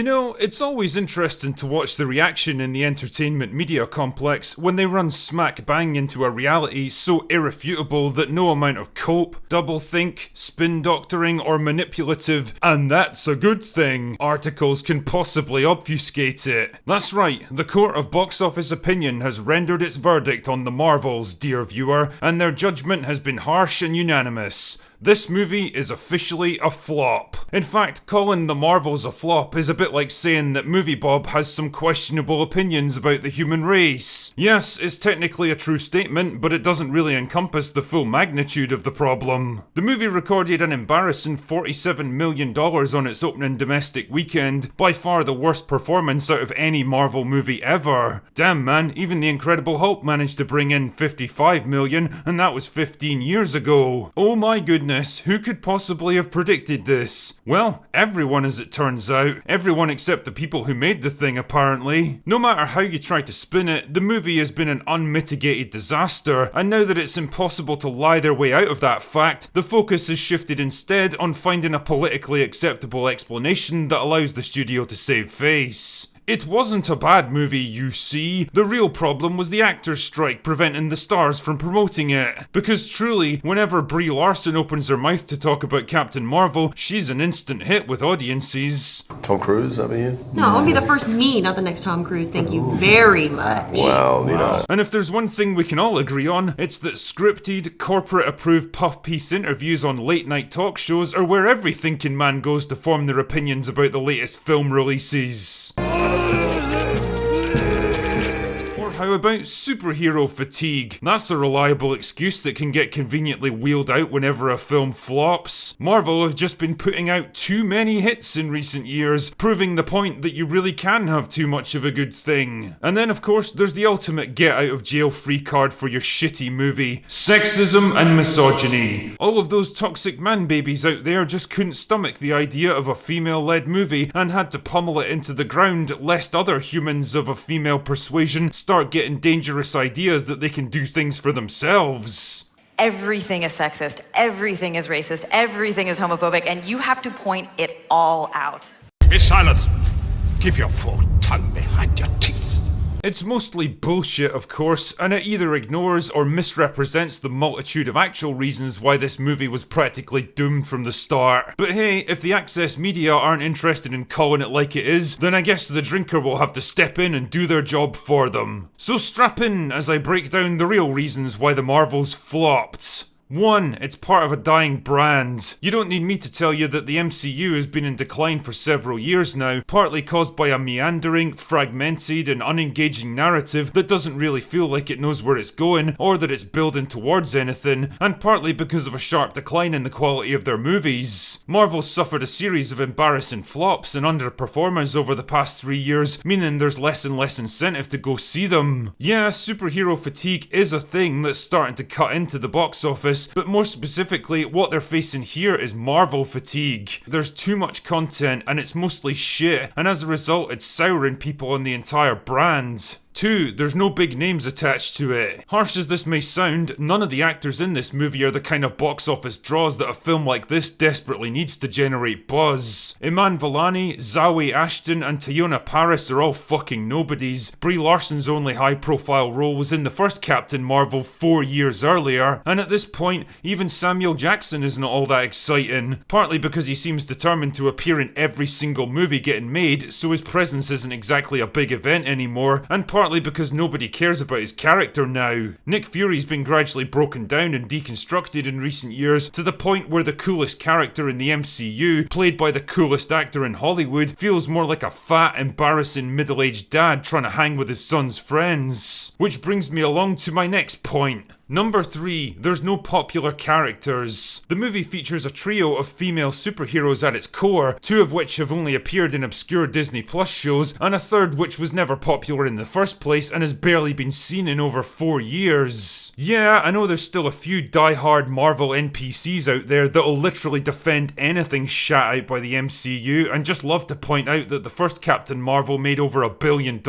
You know, it's always interesting to watch the reaction in the entertainment media complex when they run smack bang into a reality so irrefutable that no amount of cope, doublethink, spin doctoring, or manipulative "and that's a good thing" articles can possibly obfuscate it. That's right, the court of box office opinion has rendered its verdict on The Marvels, dear viewer, and their judgment has been harsh and unanimous. This movie is officially a flop. In fact, calling The Marvels a flop is a bit like saying that Movie Bob has some questionable opinions about the human race. Yes, it's technically a true statement, but it doesn't really encompass the full magnitude of the problem. The movie recorded an embarrassing $47 million on its opening domestic weekend, by far the worst performance out of any Marvel movie ever. Damn man, even The Incredible Hulk managed to bring in $55 million, and that was 15 years ago. Oh my goodness. Who could possibly have predicted this? Well, everyone as it turns out. Everyone except the people who made the thing, apparently. No matter how you try to spin it, the movie has been an unmitigated disaster, and now that it's impossible to lie their way out of that fact, the focus has shifted instead on finding a politically acceptable explanation that allows the studio to save face. It wasn't a bad movie, you see. The real problem was the actors' strike preventing the stars from promoting it. Because truly, whenever Brie Larson opens her mouth to talk about Captain Marvel, she's an instant hit with audiences. Tom Cruise over here? No, I want to be the first me, not the next Tom Cruise. Thank you very much. Well, you know. And if there's one thing we can all agree on, it's that scripted, corporate-approved puff-piece interviews on late-night talk shows are where every thinking man goes to form their opinions about the latest film releases. How about superhero fatigue? That's a reliable excuse that can get conveniently wheeled out whenever a film flops. Marvel have just been putting out too many hits in recent years, proving the point that you really can have too much of a good thing. And then of course there's the ultimate get out of jail free card for your shitty movie: sexism and misogyny. All of those toxic man babies out there just couldn't stomach the idea of a female-led movie and had to pummel it into the ground lest other humans of a female persuasion start getting dangerous ideas that they can do things for themselves. Everything is sexist, everything is racist, everything is homophobic, and you have to point it all out. Be silent. Keep your forked tongue behind your teeth. It's mostly bullshit, of course, and it either ignores or misrepresents the multitude of actual reasons why this movie was practically doomed from the start. But hey, if the access media aren't interested in calling it like it is, then I guess the drinker will have to step in and do their job for them. So strap in as I break down the real reasons why the Marvels flopped. 1. It's part of a dying brand. You don't need me to tell you that the MCU has been in decline for several years now, partly caused by a meandering, fragmented, and unengaging narrative that doesn't really feel like it knows where it's going, or that it's building towards anything, and partly because of a sharp decline in the quality of their movies. Marvel suffered a series of embarrassing flops and underperformers over the past 3 years, meaning there's less and less incentive to go see them. Yeah, superhero fatigue is a thing that's starting to cut into the box office, but more specifically, what they're facing here is Marvel fatigue. There's too much content and it's mostly shit, and as a result it's souring people on the entire brand. 2. There's no big names attached to it. Harsh as this may sound, none of the actors in this movie are the kind of box office draws that a film like this desperately needs to generate buzz. Iman Vellani, Zawe Ashton, and Teyonah Parris are all fucking nobodies. Brie Larson's only high-profile role was in the first Captain Marvel 4 years earlier, and at this point, even Samuel Jackson isn't all that exciting. Partly because he seems determined to appear in every single movie getting made, so his presence isn't exactly a big event anymore, and partly because nobody cares about his character now. Nick Fury's been gradually broken down and deconstructed in recent years to the point where the coolest character in the MCU, played by the coolest actor in Hollywood, feels more like a fat, embarrassing middle-aged dad trying to hang with his son's friends. Which brings me along to my next point. Number 3, there's no popular characters. The movie features a trio of female superheroes at its core, 2 of which have only appeared in obscure Disney Plus shows, and a third which was never popular in the first place and has barely been seen in over 4 years. Yeah, I know there's still a few die-hard Marvel NPCs out there that'll literally defend anything shat out by the MCU and just love to point out that the first Captain Marvel made over $1 billion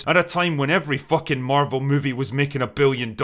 at a time when every fucking Marvel movie was making $1 billion.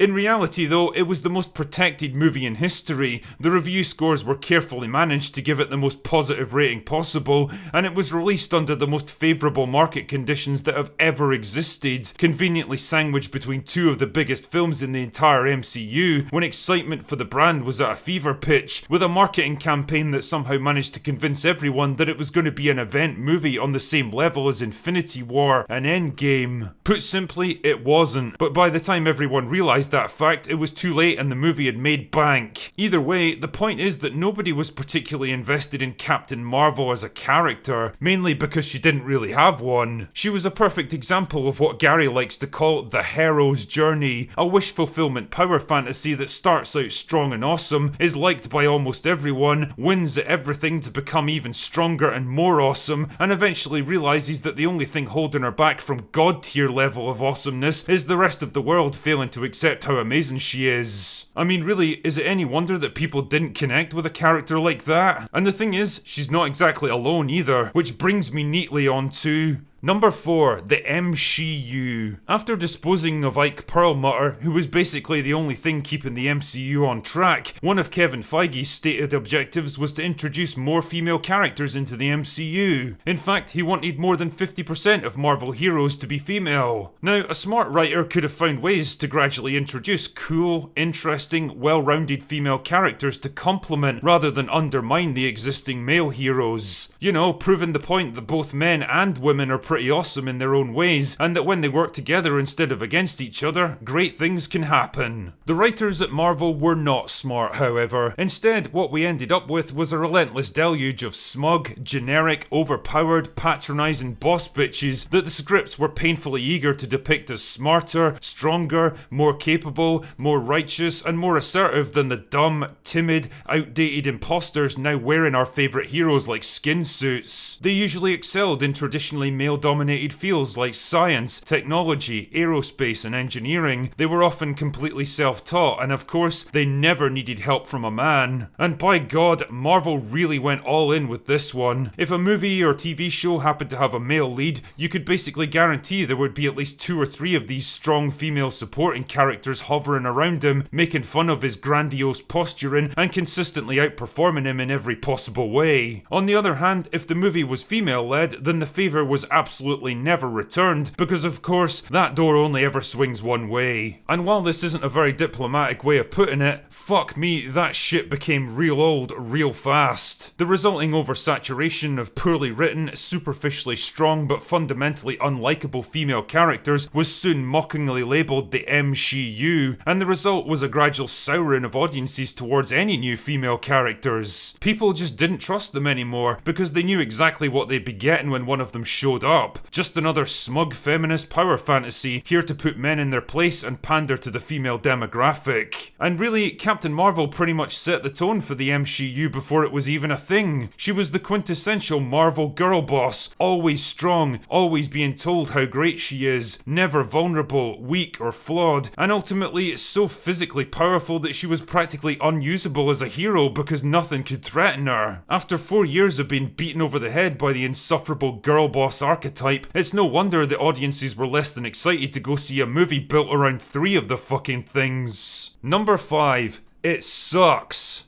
In reality though, it was the most protected movie in history. The review scores were carefully managed to give it the most positive rating possible, and it was released under the most favourable market conditions that have ever existed, conveniently sandwiched between two of the biggest films in the entire MCU, when excitement for the brand was at a fever pitch, with a marketing campaign that somehow managed to convince everyone that it was going to be an event movie on the same level as Infinity War and Endgame. Put simply, it wasn't, but by the time everyone realised that fact, it was too late and the movie had made bank. Either way, the point is that nobody was particularly invested in Captain Marvel as a character, mainly because she didn't really have one. She was a perfect example of what Gary likes to call the hero's journey, a wish fulfillment power fantasy that starts out strong and awesome, is liked by almost everyone, wins at everything to become even stronger and more awesome, and eventually realises that the only thing holding her back from god tier level of awesomeness is the rest of the world failing to accept how amazing she is. I mean, really, is it any wonder that people didn't connect with a character like that? And the thing is, she's not exactly alone either, which brings me neatly on to Number 4, the MCU. After disposing of Ike Perlmutter, who was basically the only thing keeping the MCU on track, one of Kevin Feige's stated objectives was to introduce more female characters into the MCU. In fact, he wanted more than 50% of Marvel heroes to be female. Now, a smart writer could have found ways to gradually introduce cool, interesting, well-rounded female characters to complement rather than undermine the existing male heroes. You know, proving the point that both men and women are pretty awesome in their own ways, and that when they work together instead of against each other, great things can happen. The writers at Marvel were not smart, however. Instead, what we ended up with was a relentless deluge of smug, generic, overpowered, patronising boss bitches that the scripts were painfully eager to depict as smarter, stronger, more capable, more righteous, and more assertive than the dumb, timid, outdated imposters now wearing our favourite heroes like skin suits. They usually excelled in traditionally male-dominated fields like science, technology, aerospace, and engineering. They were often completely self-taught, and of course, they never needed help from a man. And by God, Marvel really went all in with this one. If a movie or TV show happened to have a male lead, you could basically guarantee there would be at least 2 or 3 of these strong female supporting characters hovering around him, making fun of his grandiose posturing and consistently outperforming him in every possible way. On the other hand, if the movie was female-led, then the favour was absolutely never returned, because of course, that door only ever swings one way. And while this isn't a very diplomatic way of putting it, fuck me, that shit became real old real fast. The resulting oversaturation of poorly written, superficially strong but fundamentally unlikable female characters was soon mockingly labelled the MCU, and the result was a gradual souring of audiences towards any new female characters. People just didn't trust them anymore, because they knew exactly what they'd be getting when one of them showed up. Just another smug feminist power fantasy, here to put men in their place and pander to the female demographic. And really, Captain Marvel pretty much set the tone for the MCU before it was even a thing. She was the quintessential Marvel girl boss, always strong, always being told how great she is, never vulnerable, weak or flawed, and ultimately so physically powerful that she was practically unusable as a hero because nothing could threaten her. After 4 years of being beaten over the head by the insufferable girl boss archetype, it's no wonder the audiences were less than excited to go see a movie built around 3 of the fucking things. Number 5. It sucks.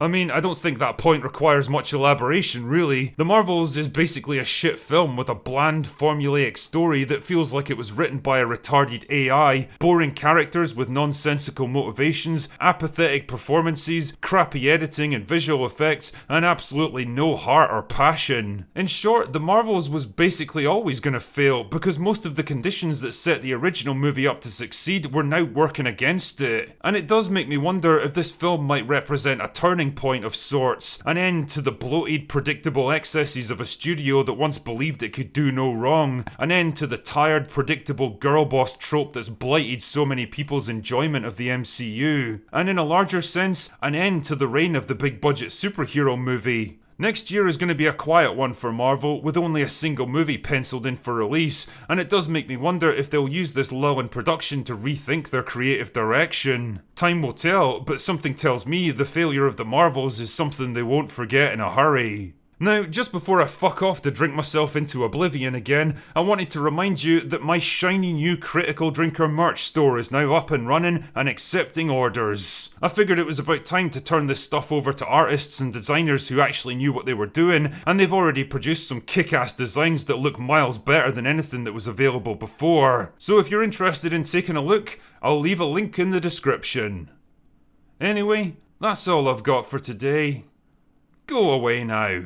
I mean, I don't think that point requires much elaboration, really. The Marvels is basically a shit film with a bland, formulaic story that feels like it was written by a retarded AI, boring characters with nonsensical motivations, apathetic performances, crappy editing and visual effects, and absolutely no heart or passion. In short, The Marvels was basically always gonna fail, because most of the conditions that set the original movie up to succeed were now working against it. And it does make me wonder if this film might represent a turning point of sorts, an end to the bloated, predictable excesses of a studio that once believed it could do no wrong, an end to the tired, predictable girl boss trope that's blighted so many people's enjoyment of the MCU, and in a larger sense, an end to the reign of the big budget superhero movie. Next year is going to be a quiet one for Marvel, with only a single movie penciled in for release, and it does make me wonder if they'll use this lull in production to rethink their creative direction. Time will tell, but something tells me the failure of the Marvels is something they won't forget in a hurry. Now, just before I fuck off to drink myself into oblivion again, I wanted to remind you that my shiny new Critical Drinker merch store is now up and running and accepting orders. I figured it was about time to turn this stuff over to artists and designers who actually knew what they were doing, and they've already produced some kick-ass designs that look miles better than anything that was available before. So if you're interested in taking a look, I'll leave a link in the description. Anyway, that's all I've got for today. Go away now.